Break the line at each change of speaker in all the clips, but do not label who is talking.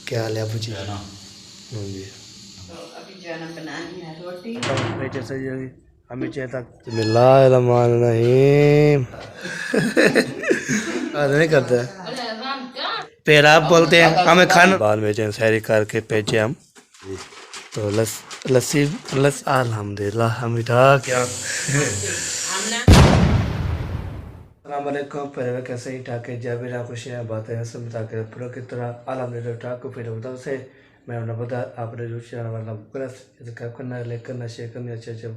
क्या हाल है अबू जी?
है ना।
जी
तो अभी जो है ना बनानी है रोटी।
बेटे सही होगी हमें चाहिए था बिस्मिल्लाहिर्रहमानिर्रहीम नहीं करता है फिर आप बोलते हैं हमें खाना बाद में जो सैरी करके भेजे हम तो लस्सी अल्हम्दुलिल्लाह हम क्या अस्सलामुअलैकुम पहले कैसे ही ठाके जब भी ना खुशियाँ बातें सब बता के पूरा की तरह अल्हम्दुलिल्लाह ठाक को फिर बताओ से मैं उन्हें बता आपने जो चैनल वाला प्लस सब्सक्राइब करना है लाइक करना शेयर करना अच्छे अच्छे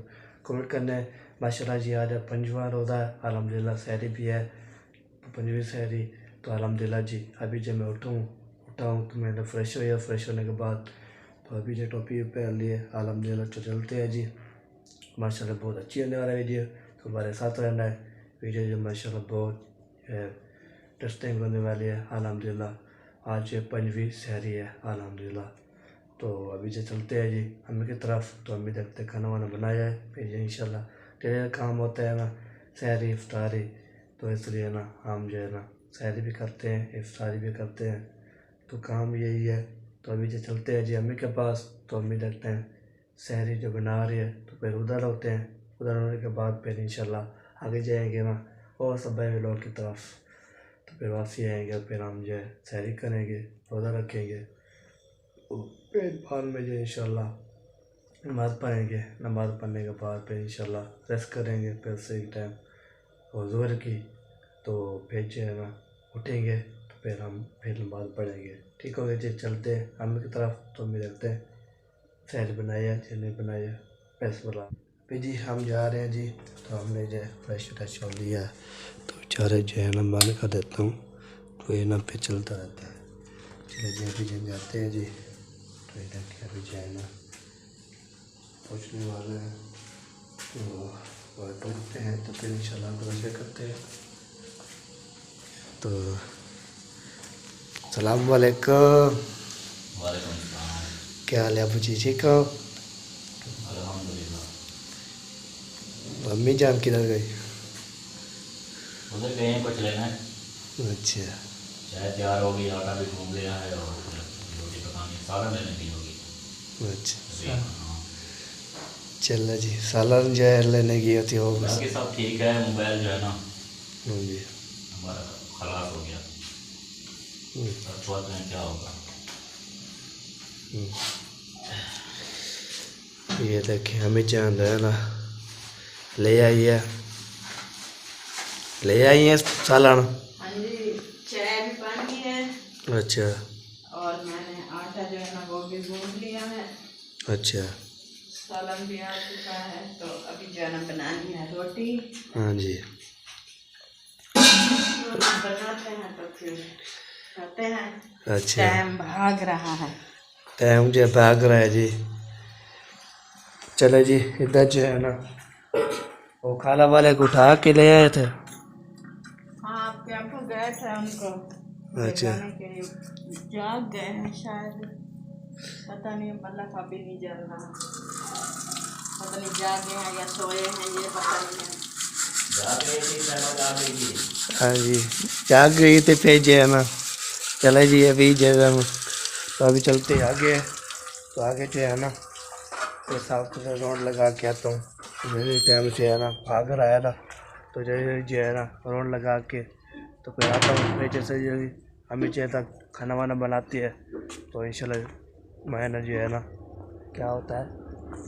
कमेंट करना है माशाल्लाह जी आज 5वां रोज़ा है अल्हम्दुलिल्लाह सहरी भी है 5वीं सहरी तो अल्हम्दुलिल्लाह जी अभी जब मैं उठा हूँ तो मैंने फ्रेश हो गया फ्रेश होने के बाद तो अभी जो टोपी पहन लिए अल्हम्दुलिल्लाह तो चलते हैं जी माशाल्लाह बहुत अच्छी होने वाला वीडियो तो हमारे साथ रहना है वीडियो जो माशाल्लाह बहुत इंटरेस्टिंग होने वाली है अल्हम्दुलिल्लाह आज 5वीं सहरी है अल्हम्दुलिल्लाह तो अभी जो चलते हैं जी अम्मी की तरफ तो अम्मी देखते खाना वाना बनाया है फिर इंशाल्लाह डेली काम होता है ना सहरी इफ्तारी तो इसलिए ना हम जो है ना सहरी भी करते हैं इफ्तारी भी करते हैं तो काम यही है तो अभी जो चलते हैं जी अम्मी के पास तो अम्मी देखते हैं सहरी जो बना रही है तो फिर उधर होते हैं उधर होने के बाद फिर इंशाल्लाह आगे जाएंगे ना और सब भाई लोग की तरफ तो फिर वापसी आएंगे फिर हम जो है सहरी करेंगे रोज़ा रखेंगे फिर बाद में जो इंशाल्लाह नमाज़ पढ़ेंगे नमाज़ पढ़ने के बाद फिर इंशाल्लाह रेस्ट करेंगे फिर सही टाइम और ज़ोहर की तो फिर जो है ना उठेंगे तो फिर हम फिर नमाज़ पढ़ेंगे ठीक हो गया जी चलते हैं अम्मी की तरफ तो अम्मी देखते हैं सहरी बनाया नहीं बनाया पैसे बुला फिर जी हम जा रहे हैं जी तो हमने जो है फ्रेश व्रेश हो लिया तो बेचारे जो है ना बंद कर देता हूँ तो ये ना फिर चलता रहता है चले जी अभी जब जाते हैं जी तो इधर के अभी जो है ना पहुँचने वाले हैं तो वह पहुँचते हैं तो फिर इंशाल्लाह दुआ करते हैं तो सलाम वालेकुम क्या हाल है अबू जी ठीक हो? मम्मी जान किधर गई?
उधर गए हैं कुछ लेना है।
अच्छा
चाय तैयार हो गई आटा भी घूम लिया है और रोटी पकानी सालन लेने की होगी।
अच्छा
हाँ।
चलो जी सालन जो है लेने की होती हो
बाकी सब ठीक है मोबाइल जो है ना
जी
हमारा खलास हो गया अब सोचते हैं क्या होगा।
ये देखिए हमें जान रहे हैं ना ले आई है सालन।
हाँ जी चाय भी बन गई है।
अच्छा
और मैंने आटा जो है ना वो भी गूंद लिया है।
अच्छा
सालन भी आ चुका है तो अभी जो है ना बनानी है रोटी।
हाँ जी
बनाते हैं तो फिर खाते हैं।
अच्छा
टाइम भाग रहा है।
टाइम जो भाग रहा है जी चलो जी इधर जो है ना वो खाला वाले को उठा के ले आए थे।
हाँ कैंपू गए थे उनको
अच्छा
लेने के लिए जाग गए हैं शायद पता नहीं मतलब अभी नहीं जल रहा पता नहीं जागे हैं या सोए हैं ये पता नहीं है।
हाँ जी जाग गई थे फिर जो है ना चले जी अभी जो है ना तो अभी चलते आगे तो आगे जो है ना तो साफ सुथरा रोड लगा के आता हूँ मेरे टाइम से है ना भाग रहा है ना तो जो है ना रोड लगा के तो फिर आता हूँ फिर जैसे जो हमें चाहिए था खाना वाना बनाती है तो इंशाल्लाह मैंने जो है ना क्या होता है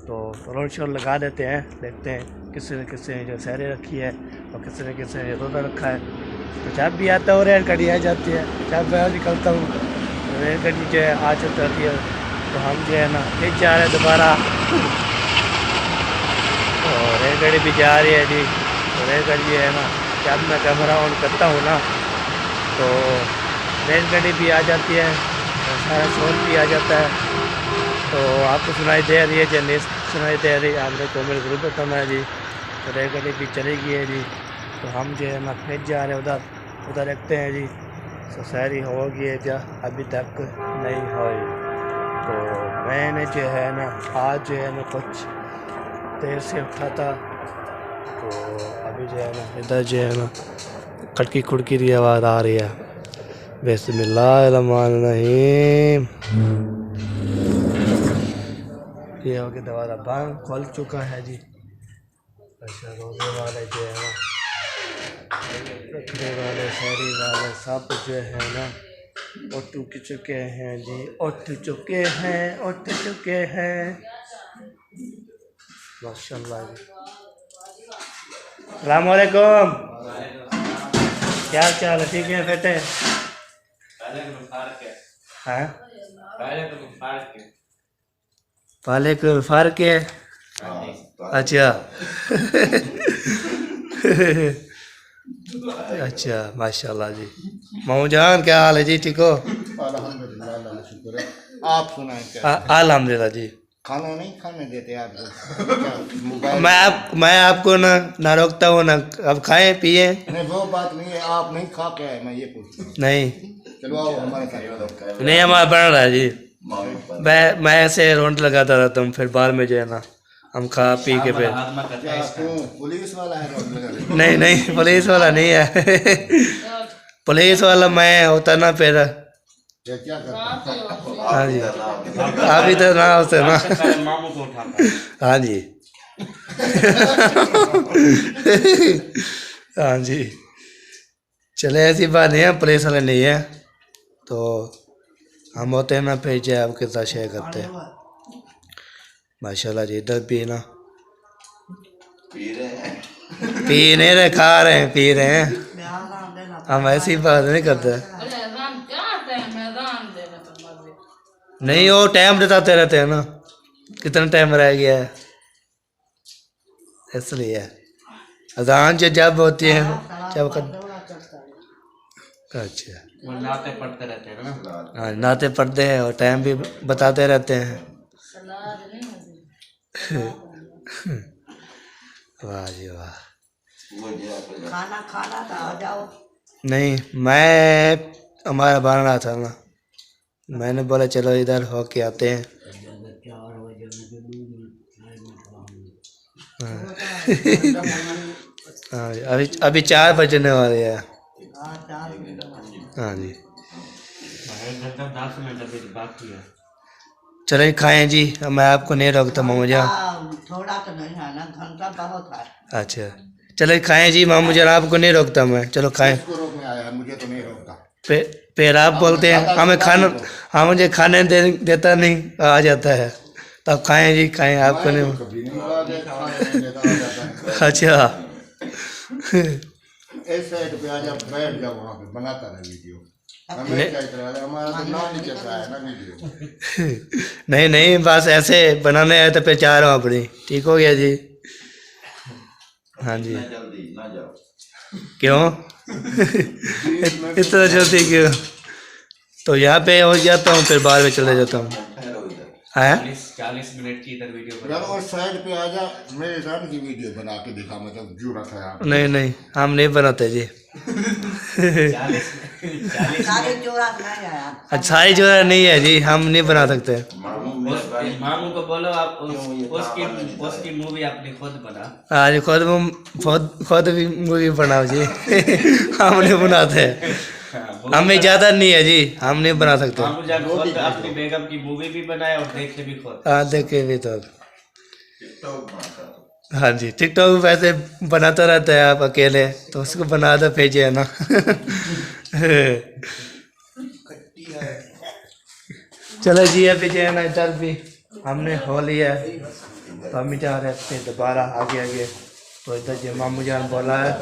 तो रोड शोड लगा देते हैं देखते हैं किसी ने जो सहरी रखी है और किसी ने रोज़ा रखा है तो जब भी आता है रेल गाड़ी आ जाती है जब मैं निकलता हूँ रेल गाड़ी जो है आ जाती है तो हम जो है ना फिर जा रहे हैं दोबारा और रेलगाड़ी भी जा रही है जी तो रेलगाड़ी जो है ना जब मैं कैमरा ऑन करता हूँ ना तो रेलगाड़ी भी आ जाती है और सारा शोर भी आ जाता है तो आपको सुनाई दे रही है या नहीं सुनाई दे रही है आपने कमेंट जरूर बताना है जी तो रेलगाड़ी भी चली गई है जी तो हम जो है ना फिर जा रहे हैं उधर रखते हैं जी तो सहरी हो गई है जा अभी तक नहीं हुई तो मैंने जो है ना आज जो है ना कुछ देर से उठा था तो अभी जो है ना इधर जो है ना खड़की खुड़की की आवाज़ आ रही है बिस्मिल्लाहिर्रहमानिर्रहीम। ये हो के दरवाज़ा बंद खुल चुका है जी। अच्छा रोज़े वाले जो है ना, रखने वाले शहरी वाले सब जो है ना उठ चुके हैं जी, उठ चुके हैं माशाल्लाह जी। अस्सलाम वालेकुम, क्या चाल है? ठीक है बेटे? हाँ पाले को फर्क है। अच्छा अच्छा माशाल्लाह जी। मामू जान क्या हाल है जी? ठीक हो?
अल्हम्दुलिल्लाह, अल्लाह का शुक्र है। आप सुनाएं क्या?
अल्हम्दुलिल्लाह जी।
खाना नहीं खाने देते आपको? क्या मोबाइल?
मैं आपको ना रोकता हूँ ना, अब खाएं पिए।
नहीं वो बात नहीं है, आप नहीं खा के आए, मैं ये पूछ रहा हूँ।
नहीं
चलो आओ हमारे साथ।
नहीं हमारा बन रहा है जी। मैं ऐसे रौंड लगाता रहता हूँ, फिर बाद में जो है ना हम खा पी के फिर।
क्या क्यों पुलिस वाला है रोड लगा रहे?
नहीं नहीं पुलिस वाला नहीं है। पुलिस वाला मैं होता ना फिर।
ये क्या करता है?
हाँ जी अभी तो ना होते ना।
मामू को उठाता
हाँ जी हाँ जी चले, ऐसी बात नहीं है, पुलिस वाले नहीं है तो हम होते हैं ना, फिर जो है आपके साथ शेयर करते हैं। माशाल्लाह जी इधर भी ना पी नहीं रहे, खा रहे हैं, पी रहे हैं। हम ऐसी बात नहीं करते। नहीं वो टाइम बताते रहते हैं ना, कितना टाइम रह गया है, इसलिए अजान जब होती है जब अच्छा
वो नाते पढ़ते रहते हैं ना।
हाँ नाते पढ़ते हैं और टाइम भी बताते रहते हैं। वाह जी वाह।
खाना खाना था, आ जाओ।
नहीं मैं हमारा बन रहा था ना, मैंने बोला चलो इधर हो के आते हैं। हाँ हाँ जी, अभी 4 बजने वाले हैं।
हाँ 4 मिनट बाद।
हाँ जी
10 मिनट अभी बाकी है।
चलो खाएं जी, मैं आपको नहीं रोकता मामू जान।
थोड़ा तो नहीं है ना, घंटा बहुत है।
अच्छा चलो खाएं जी मामू जान, आपको नहीं रोकता मैं, चलो खाएं।
इसको रोकने आया है, मुझे तो नहीं रोकता।
फिर आप बोलते हैं हमें खाना, हाँ मुझे खाने देता नहीं, आ जाता है तब खाएं जी, खाएं आपको नहीं।
कभी नहीं बोला कि खाने नहीं देता, आ जाता है।
अच्छा
इस साइड पे आ जा, बैठ जा वहाँ पे, बनाता रहे वीडियो। हमें क्या इतना है, हमारा तो ना नहीं चलता है ना वीडियो।
नहीं नहीं बस ऐसे बनाने आए तो पहचान रहा हूँ अपनी। ठीक हो गया जी। हाँ जी
जल्दी ना जाओ।
क्यों इतना जल्दी क्यों? तो यहाँ पे हो जाता हूँ फिर बाद में चले जाता हूँ। है
40 मिनट की इधर वीडियो
यार उस साइड पे आ जा, मेरे जान की वीडियो बना के दिखा, मतलब जूरा था यहाँ।
नहीं नहीं हम नहीं बनाते जी।
40
सारे जोड़ा नहीं आया।
अच्छा ही जो है नहीं है जी, हम नहीं बना सकते।
मामू को बोलो आप उसकी मूवी अपनी खुद बना।
आज खुद भी मूवी बनाओ जी। हम नहीं बनाते, हमें ज़्यादा नहीं है जी, हम नहीं बना सकते।
मामू जान खुद अपनी बेगम की मूवी भी बनाए और देखे भी खुद।
हाँ देखे भी तो। हाँ जी टिकटॉक वैसे बनाता रहता है, आप अकेले तो उसको बना दो भेजे है ना। चलो जी अभी जो है ना इधर भी हमने हो लिया है, तो हम जा रहे थे दोबारा आगे। तो इधर जो मामू जान बोला है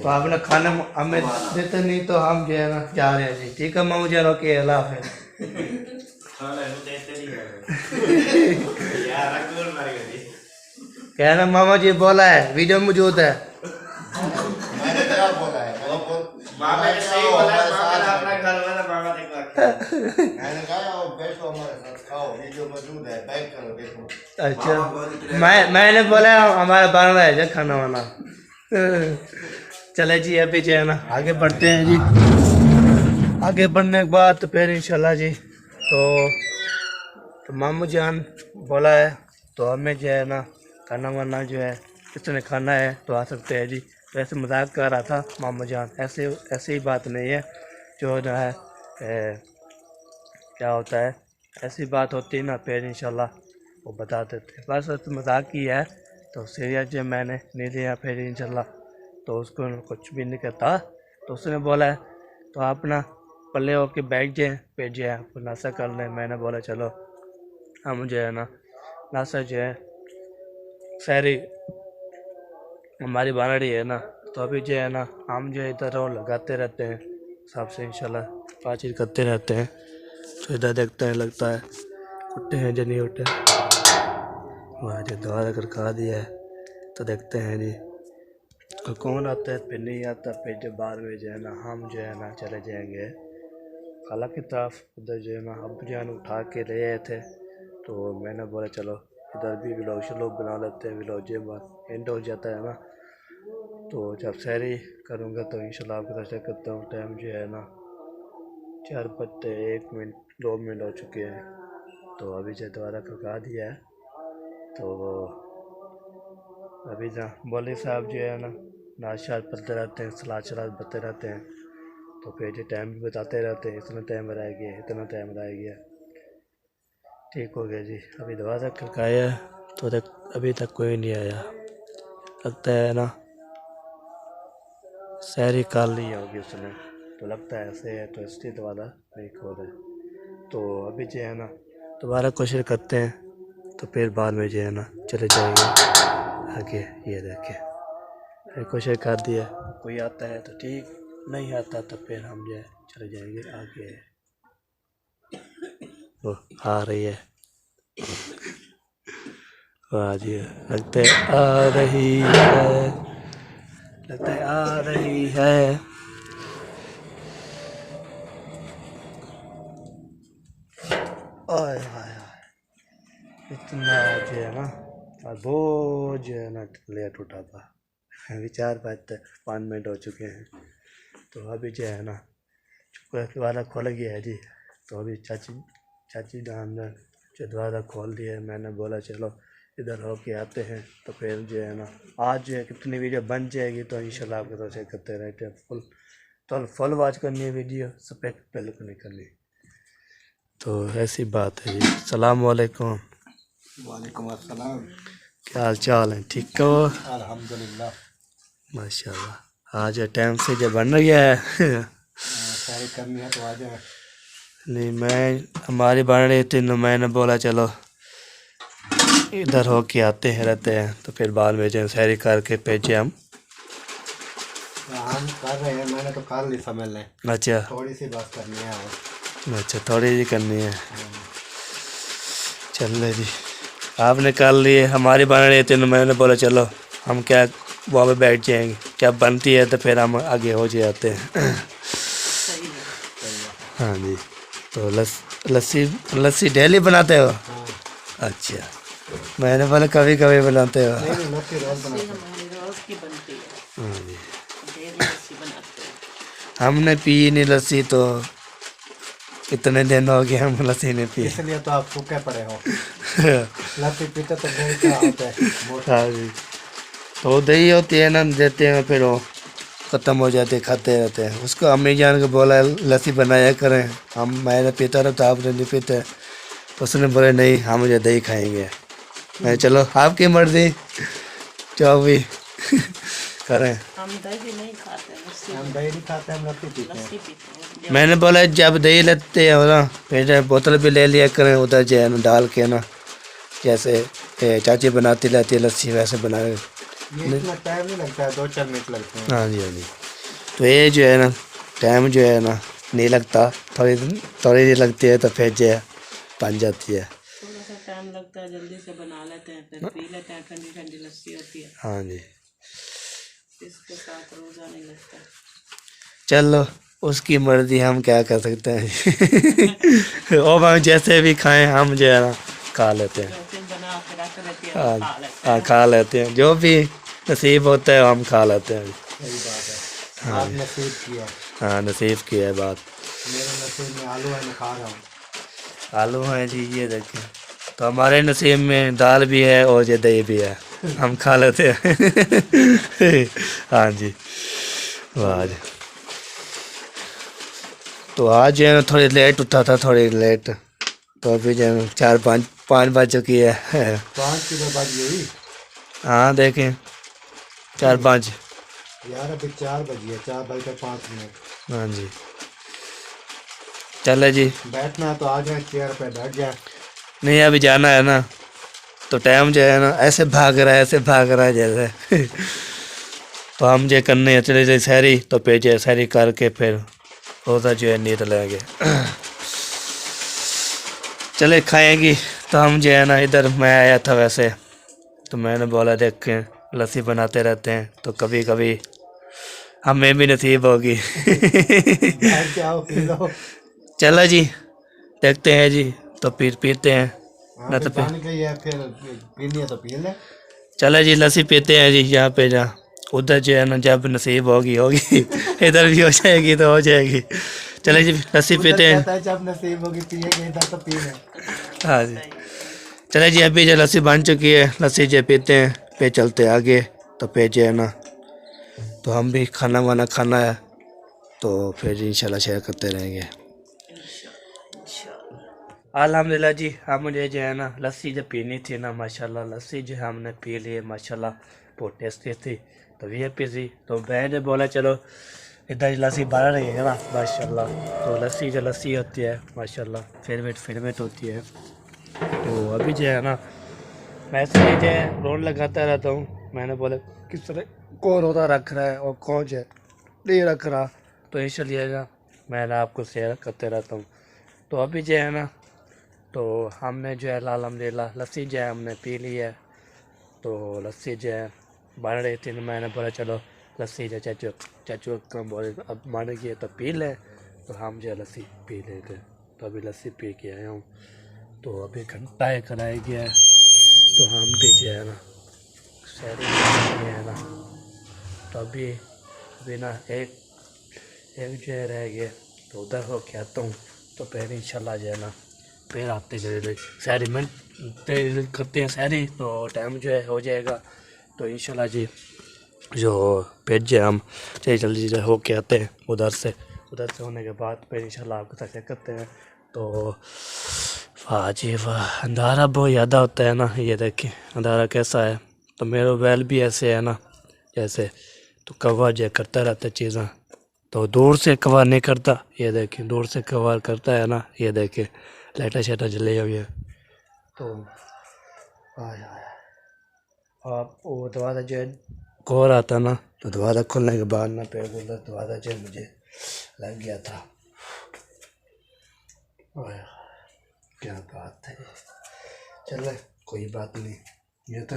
तो आपने खाना हमें देते नहीं, तो हम जो है ना जा रहे हैं जी। ठीक है मामू जान, ओके अल्लाह हाफ़िज़। कहना मामा जी बोला है, वीडियो में मौजूद है।
मैंने क्या बोला है? मैंने कहा आओ बैठो हमारे साथ, खाओ, वीडियो मौजूद है, बैठ करो देखो।
अच्छा मैंने बोला हमारा बन रहा है जो खाना वाना। चले जी अभी जो है ना आगे बढ़ते हैं जी। आगे बढ़ने के बाद तो फिर इंशाल्लाह जी तो मामू जान बोला है तो हमें जो है ना खाना वाना जो है किसने खाना है तो आ सकते हैं जी। तो ऐसे मजाक कर रहा था मामू जान, ऐसे ही बात नहीं है। जो है क्या होता है, ऐसी बात होती है ना फिर इंशाल्लाह वो बता देते हैं। बस तो मजाक ही है, तो सीरियस जो मैंने नहीं लिया फिर इंशाल्लाह। तो उसको कुछ भी नहीं कहता, तो उसने बोला है तो आप ना पल्ले होके बैठ जाए, फिर जो है आपको नाश्ता कर लें। मैंने बोला चलो हम जो है ना नाश्ता जो है सहरी हमारी बानड़ी है ना, तो अभी जो है ना हम जो है इधर और लगाते रहते हैं सबसे इंशाल्लाह बातचीत करते रहते हैं। तो इधर देखते हैं लगता है उठे हैं जो नहीं उठे, वहाँ जो दवा देकर खा दिया है। तो देखते हैं जी तो कौन आता है, फिर नहीं आता, फिर जो बाद में जो है ना हम जो है ना चले जाएंगे खाला की तरफ। उधर जो है ना अब जो है ना उठा के ले आए थे, तो मैंने बोला चलो इधर भी व्लॉग श्लॉग बना लेते हैं, व्लॉग जो एंड हो जाता है ना। तो जब सहरी करूँगा तो इंशाल्लाह आपके साथ शेयर करता हूँ। टाइम जो है ना 4 बजते 1 मिनट 2 मिनट हो चुके हैं। तो अभी जो दोबारा खा दिया है, तो अभी ना मौलवी साहब जो है ना नाश्ता पढ़ते रहते हैं, सलाद शलाद पढ़ते रहते हैं। तो फिर जो टाइम भी बताते रहते हैं, इतना टाइम रह गया, इतना टाइम रह गया। ठीक हो गया जी। अभी दवा तक खड़काया तो अभी तक कोई नहीं आया, लगता है ना सहरी काल ली होगी उसने, तो लगता है ऐसे है, तो इसलिए दोबारा नहीं खोल रहे। तो अभी जो है ना दोबारा कोशिश करते हैं, तो फिर बाद में जो है ना चले जाएंगे आगे। ये देखें फिर कोशिश कर दिया, कोई आता है तो ठीक, नहीं आता तो फिर हम जो है चले जाएंगे आगे। वो आ रही है, वाह जी, लगता है आ रही है, लगता है आ रही है। ओए हाय इतना जो है ना और वो जो है ना लेट उठा था। अभी 5 मिनट हो चुके हैं। तो अभी जो है ना दोबारा खोल गया है जी। तो अभी चाची डान ने जो दोबारा खोल दिया है। मैंने बोला चलो इधर होके आते हैं, तो फिर जो है ना आज जो है कितनी वीडियो बन जाएगी, तो इंशाल्लाह आपके तरफ से करते रहते हैं। फुल वॉच करनी है वीडियो, सब्सक्राइब पहले को नहीं करनी। तो ऐसी बात है जी। सलाम वालेकुम।
वालेकुम अस्सलाम।
क्या हाल चाल है, ठीक हो?
अल्हम्दुलिल्लाह।
माशाल्लाह। आज टाइम से जब बन रही है
सारी करनी है तो आ जाए।
नहीं मैं हमारी बन रही थी, तो मैंने बोला चलो इधर हो के आते हैं रहते हैं, तो फिर बाद में जो सहरी करके भेजे हम।
हम कर रहे हैं, मैंने तो कर ली समझ लें।
अच्छा
थोड़ी सी बात करनी है और
अच्छा थोड़ी जी करनी है। चल रहे जी, आपने कर लिए, हमारी बन रही थी, तो मैंने बोला चलो हम क्या वहाँ पे बैठ जाएंगे, क्या बनती है तो फिर हम आगे हो जाते हैं।
सही है।
हाँ जी। तो लस्सी डेली बनाते हो? अच्छा, मैंने बोला कभी कभी बनाते हो।
नहीं लस्सी रोज
लस्सी
बनाते
हमारी रोज की बनती है,
हाँ जी।
डेली लस्सी बनाते हैं।
हमने पी नहीं लस्सी, तो कितने दिन हो गए हम लस्सी नहीं पी।
इसलिए तो आप सूखे पड़े हो। लस्सी पीते तो दही क्या होता है मोटा।
हाँ जी। तो दही होती है ना, देते हैं फिर वो ख़त्म हो जाते, खाते रहते हैं उसको। अम्मी जान को बोला लस्सी बनाया करें, मैंने पीता रहा तो आपने नहीं पीते, तो उसने बोले नहीं हम मुझे दही खाएंगे। मैं चलो आपकी मर्जी, जो भी करें।
हम दही नहीं खाते, लस्सी
हम दही नहीं खाते, हम लस्सी पीते हैं।
लस्सी पीते हैं।
मैंने बोला जब दही लेते हो ना, फिर बोतल भी ले लिया करें उधर जो है ना डाल के ना, जैसे चाची बनाती रहती है लस्सी वैसे बना।
ये इतना टाइम नहीं लगता है, 2-4 मिनट लगते हैं।
हाँ जी हाँ जी। तो ये जो है ना टाइम जो है ना नहीं लगता, थोड़ी देर लगती है, तो फिर जो है बन जाती है।
थोड़ा सा टाइम लगता है, जल्दी से बना लेते हैं, फिर पी लेते हैं। ठंडी ठंडी लस्सी होती है,
हाँ जी।
इसके साथ रोज़ा नहीं लगता।
चलो उसकी मर्जी, हम क्या कर सकते हैं। और हम जैसे भी खाएं हम जो है ना खा लेते हैं।
जैसे बना के रख देती है,
हाँ
खा लेते
हाँ, खा लेते हैं, जो भी नसीब होता है हम खा लेते हैं।
सही बात है। आप नसीब किया,
हाँ नसीब की है बात।
मेरे नसीब में आलू है, मैं खा रहा हूँ।
आलू हैं जी, ये देखें। तो हमारे नसीब में दाल भी है और ये दही भी है, हम खा लेते हैं। हाँ जी, वाह जी। तो आज जो है ना थोड़ी लेट उठा था, थोड़ी लेट, तो अभी जो है 4-5 बज चुकी है।
5 किलो बज गई
हाँ देखें 4-5।
यार, अभी 4 बजी है, 4 बज के 5 मिनट।
हाँ जी चले जी।
बैठना है तो आ जाए, चेयर पे बैठ जाए।
नहीं अभी जाना है ना, तो टाइम जो है ना ऐसे भाग रहा है जैसे तो हम जो करने चले जाए शहरी, तो पे जो शहरी करके फिर रोज़ा जो है नींद लेंगे। चले खाएंगी। तो हम जो है ना इधर मैं आया था वैसे, तो मैंने बोला देखें लस्सी बनाते रहते हैं तो कभी कभी हमें भी नसीब होगी।
बैठ जाओ, पी लो।
चलो जी देखते हैं जी, तो पीते हैं
हाँ,
ना तो
फिर बन गई है, फिर पीनी है तो पी ले।
चलो जी लस्सी पीते हैं जी। यहाँ पे जा उधर जो है ना जब नसीब होगी इधर भी हो जाएगी तो हो जाएगी। चले जी लस्सी
उधर
पीते हैं।
कहता है जब नसीब होगी पिएंगे, इधर तो पी ले।
हाँ जी चले जी, अभी जो लस्सी बन चुकी है, लस्सी जो पीते हैं, पे चलते आगे। तो पे जो है ना, तो हम भी खाना वाना खाना है, तो फिर इंशाल्लाह शेयर करते रहेंगे। अल्हम्दुलिल्लाह जी, हम मुझे जो है ना लस्सी जब पीनी थी ना, माशाल्लाह लस्सी जो है हमने पी ली है माशाल्लाह, बहुत टेस्टी थी। तो ये पी सी, तो मैंने बोला चलो इधर लस्सी बन रही है ना माशाल्लाह, तो लस्सी जो लस्सी होती है माशाल्लाह फेवरेट होती है। तो अभी जो है ना मैं ऐसे ही जो है रोड लगाता रहता हूँ। मैंने बोला किस तरह कौन रोज़ा रख रहा है और कौन जो है नहीं रख रहा, तो इसलिए ना मैंने आपको शेयर करते रहता हूँ। तो अभी जो है ना, तो हमने जो है अल्हम्दुलिल्लाह लस्सी जो है हमने पी ली है। तो लस्सी जो है बन रही थी, मैंने बोला चलो लस्सी जो चाचू कम बोले अब मान गए तो पी लें, तो हम जो है लस्सी पी लेते। तो अभी लस्सी पी के आया हूँ, तो अभी घंटा एक रह गया है, तो हम भी जो है ना शहरी है ना, तो अभी ना एक जो है रह गया, तो उधर हो के आता हूँ। तो फिर इंशाल्लाह जो है ना फिर आते चले शहरी में करते हैं शहरी, तो टाइम जो है हो जाएगा। तो इंशाल्लाह जी जो फिर जो हम चलिए जल्दी जो हो के आते हैं उधर से होने के बाद फिर इंशाल्लाह आपके साथ शेयर करते हैं। तो वाह जी वाह, अंधारा बहुत ज़्यादा होता है ना, ये देखिए अंधारा कैसा है। तो मेरा मोबाइल भी ऐसे है ना जैसे, तो कवर जो करता रहता है चीज़ें, तो दूर से कवर नहीं करता, ये देखिए दूर से कवर करता है ना, ये देखिए लाइटा शाइटा जले हुई है। तो आप वो दरवाज़ा जो है कोर आता ना, तो दरवाज़ा खुलने के बाद ना पेड़ बोलता दरवाज़ा जो मुझे लग गया था। क्या बात है, चलो कोई बात नहीं, ये तो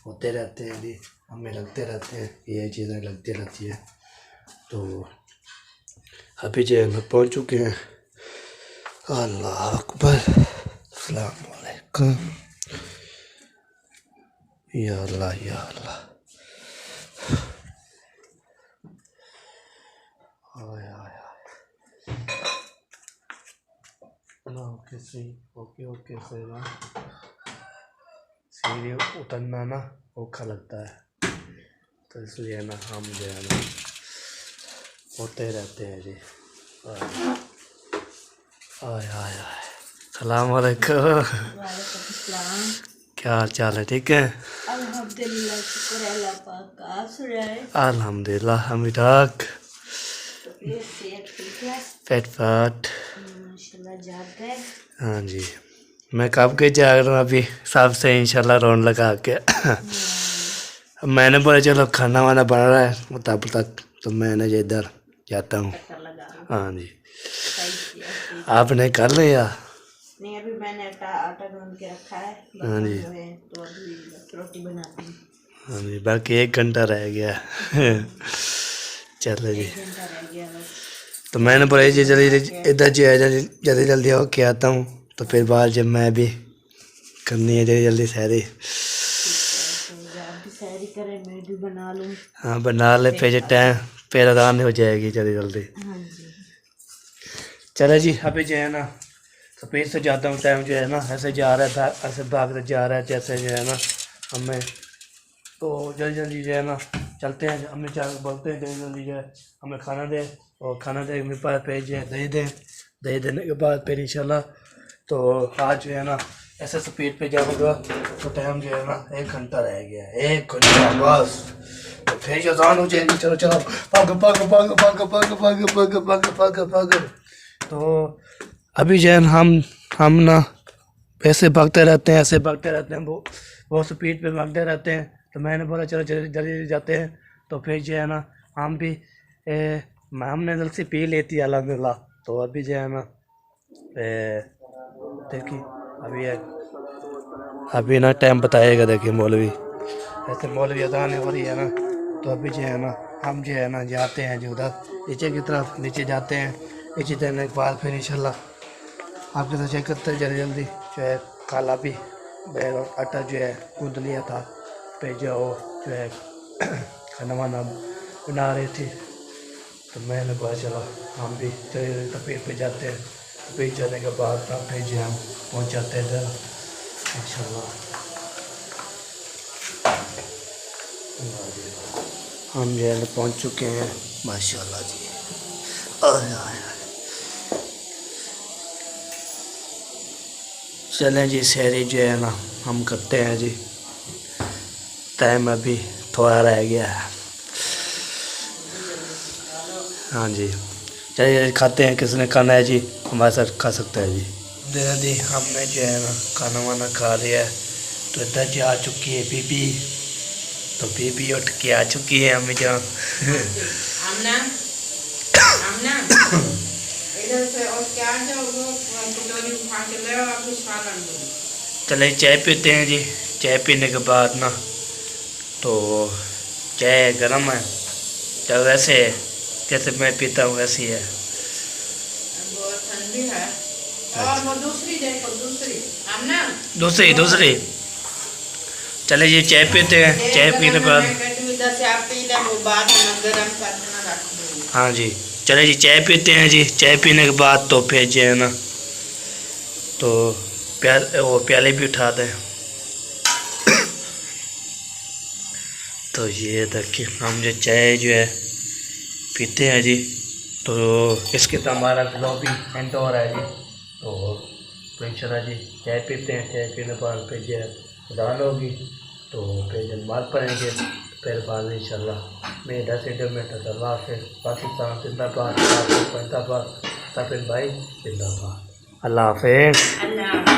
होते रहते हैं जी, हमें लगते रहते हैं, ये चीज़ें लगती रहती है। तो अभी जो है हम पहुँच चुके हैं। अल्लाह अकबर, अस्सलाम वालेकुम, या अल्लाह या अल्लाह। ओके सही ना, सीढ़ी उतरना ना औखा लगता है, तो इसलिए ना हम जो है ना होते रहते हैं जी। आय सलाम वालेकुम, क्या हाल चाल है, ठीक है?
अल्हम्दुलिल्लाह, शुक्र है अल्लाह पाक का। आप सुनाए?
अल्हम्दुलिल्लाह हम ठीक, पेट फाट
माशाल्लाह जाग गए।
हाँ जी, मैं कब के जाग रहा हूँ अभी सबसे इंशाल्लाह रोन लगा के। मैंने बोला चलो खाना वाना बन रहा है तब तक, तो मैंने जो इधर जाता हूँ। हाँ जी, आपने कर लिया?
नहीं, अभी मैंने आटा गूंद के रखा है।
हाँ जी,
तो अभी रोटी बनाती हूँ।
हाँ जी, बाकी 1 घंटा रह गया। चलो जी, तो मैंने बोला जी जल्दी इधर जो है जल्दी हो के आता हूँ, तो फिर बाहर जब मैं भी करनी है जल्दी शहरी।
सैरी करें, मैं भी बना लूँ।
हाँ बना ले, फिर टाइम फिर अदान हो जाएगी जल्दी।
हाँ जी,
चलो जी, अभी जो है ना स्पीड से जाता हूँ, टाइम जो है ना ऐसे जा रहा था, ऐसे भागते जा रहा है जैसे जो है ना हमें, तो जल्दी जो है ना चलते हैं। अम्मी चार बोलते हैं जल्दी जल्दी जो है हमें खाना दे, और खाना दे मेरे पास फिर जो है दही दें, दही देने के बाद फिर इंशाल्लाह तो आज जो है ना ऐसे स्पीड पे जाऊँगा तो टाइम जो है ना 1 घंटा रह गया, 1 घंटा बस, तो फिर अज़ान हो जाएगी। चलो चलो पग पग पग पग पग पग पग पग पग पग। तो अभी जो है हम ना ऐसे भागते रहते हैं, ऐसे भागते रहते हैं, वो स्पीड पे भागते रहते हैं। तो मैंने बोला चलो जल्दी जल्दी जाते हैं। तो फिर जो है ना हम भी हमने जल्दी पी लेती है अल्हम्दुलिल्लाह। तो अभी जो है ना देखिए अभी ना टाइम बताएगा, देखिए मौलवी ऐसे मौलवी अज़ान हो रही है ना। तो अभी जो है ना हम जो है ना जाते हैं जो उधर नीचे की तरफ, नीचे जाते हैं। नीचे जाने के बाद फिर इंशाल्लाह आपके साथ चेक करते हैं जल्दी जल्दी जो है। काला भी आटा जो है गूंद लिया था, पे जो है खाना वाना बना रही थी। तो मैंने कहा चलो हम भी चले तपीर पे जाते हैं। तपीर जाने के बाद तब फिर जो हम पहुँच जाते हैं इधर इंशाल्लाह। हम जो है पहुँच चुके हैं माशाल्लाह जी। चलें जी शहरी जो है ना हम करते हैं जी। टाइम अभी थोड़ा रह गया है। हाँ जी चलिए खाते हैं, किसने खाना है जी हमारे साथ खा सकता है जी। जी हमने जो है ना खाना वाना खा लिया है। तो इधर जी आ चुकी है बीबी, तो बीबी उठ के आ चुकी है अम्मी जान। चले चाय पीते हैं जी। चाय पीने के बाद ना तो चाय गर्म है, चाहे वैसे जैसे मैं पीता हूँ वैसी है।
ठंडी है और वो दूसरी देखो,
दूसरी चले जी चाय पीते हैं। चाय पीने के बाद हाँ जी चले जी चाय पीते हैं जी। चाय पीने के बाद तो फिर जो है ना तो प्याले भी उठा दें। तो ये देखिए हम जो चाय जो है पीते हैं जी। तो इसके तो हमारा ब्लॉग भी एंड हो रहा है जी। तो इंशाल्लाह जी चाय पीते हैं। चाय पीने के बाद फिर जो है अज़ान होगी तो फिर नमाज़ पढ़ेंगे। फिर बाद इंशाल्लाह मैं 10 मिनट अल्लाह से पाकिस्तान जिंदाबाद, जिंदाबाद, भाई जिंदाबाद। अल्लाह हाफ़िज़।